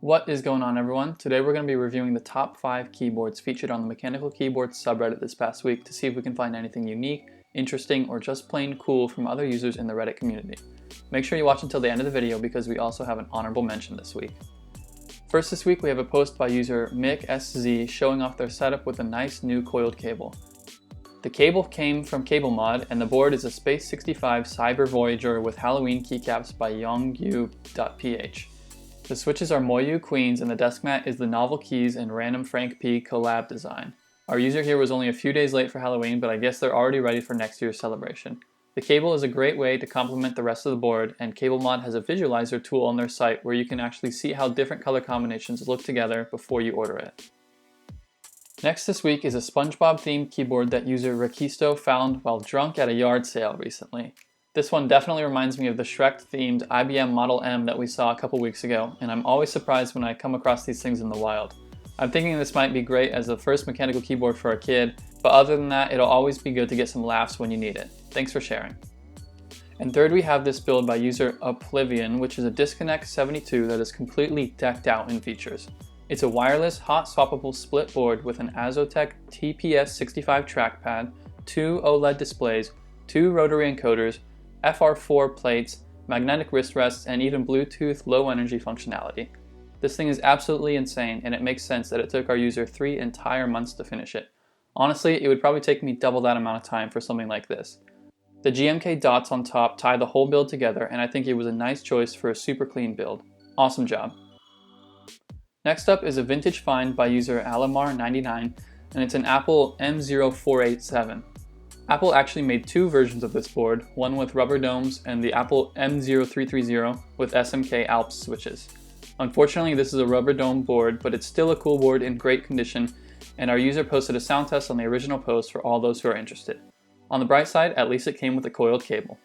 What is going on, everyone? Today we're going to be reviewing the top 5 keyboards featured on the Mechanical Keyboards subreddit this past week to see if we can find anything unique, interesting, or just plain cool from other users in the Reddit community. Make sure you watch until the end of the video because we also have an honorable mention this week. First this week we have a post by user MickSZ showing off their setup with a nice new coiled cable. The cable came from CableMod and the board is a Space 65 Cyber Voyager with Halloween keycaps by yongyu.ph. The switches are Moyu Queens and the desk mat is the Novel Keys and Random Frank P collab design. Our user here was only a few days late for Halloween, but I guess they're already ready for next year's celebration. The cable is a great way to complement the rest of the board, and CableMod has a visualizer tool on their site where you can actually see how different color combinations look together before you order it. Next this week is a Spongebob themed keyboard that user Rakisto found while drunk at a yard sale recently. This one definitely reminds me of the Shrek themed IBM Model M that we saw a couple weeks ago, and I'm always surprised when I come across these things in the wild. I'm thinking this might be great as the first mechanical keyboard for a kid, but other than that, it'll always be good to get some laughs when you need it. Thanks for sharing. And third, we have this build by user Oblivion, which is a Disconnect 72 that is completely decked out in features. It's a wireless, hot swappable split board with an Azotec TPS65 trackpad, 2 OLED displays, 2 rotary encoders, FR4 plates, magnetic wrist rests, and even Bluetooth low energy functionality. This thing is absolutely insane, and it makes sense that it took our user 3 entire months to finish it. Honestly, it would probably take me double that amount of time for something like this. The GMK dots on top tie the whole build together, and I think it was a nice choice for a super clean build. Awesome job. Next up is a vintage find by user Alamar99, and it's an Apple M0487. Apple actually made 2 versions of this board, one with rubber domes and the Apple M0330 with SMK Alps switches. Unfortunately, this is a rubber dome board, but it's still a cool board in great condition, and our user posted a sound test on the original post for all those who are interested. On the bright side, at least it came with a coiled cable.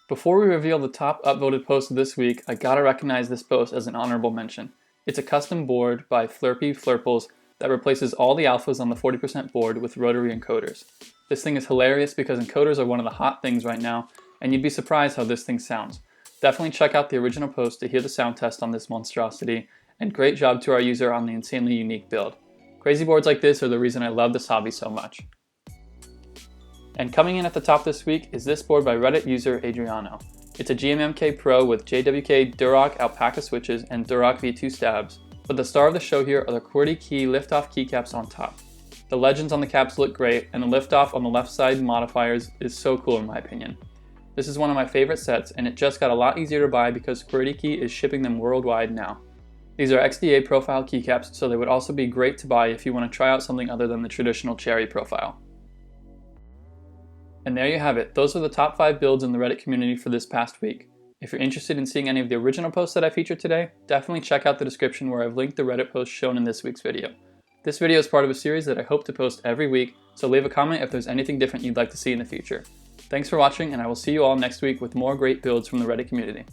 Before we reveal the top upvoted post of this week, I gotta recognize this post as an honorable mention. It's a custom board by Flirpy Flirples that replaces all the alphas on the 40% board with rotary encoders. This thing is hilarious because encoders are one of the hot things right now, and you'd be surprised how this thing sounds. Definitely check out the original post to hear the sound test on this monstrosity, and great job to our user on the insanely unique build. Crazy boards like this are the reason I love this hobby so much. And coming in at the top this week is this board by Reddit user Adriano. It's a GMMK Pro with JWK Durock Alpaca switches and Durock V2 stabs, but the star of the show here are the Qwerty Key Liftoff keycaps on top. The legends on the caps look great, and the liftoff on the left side modifiers is so cool in my opinion. This is one of my favorite sets, and it just got a lot easier to buy because Qwerty Key is shipping them worldwide now. These are XDA profile keycaps, so they would also be great to buy if you want to try out something other than the traditional cherry profile. And there you have it. Those are the top 5 builds in the Reddit community for this past week. If you're interested in seeing any of the original posts that I featured today, definitely check out the description where I've linked the Reddit post shown in this week's video. This video is part of a series that I hope to post every week, so leave a comment if there's anything different you'd like to see in the future. Thanks for watching, and I will see you all next week with more great builds from the Reddit community.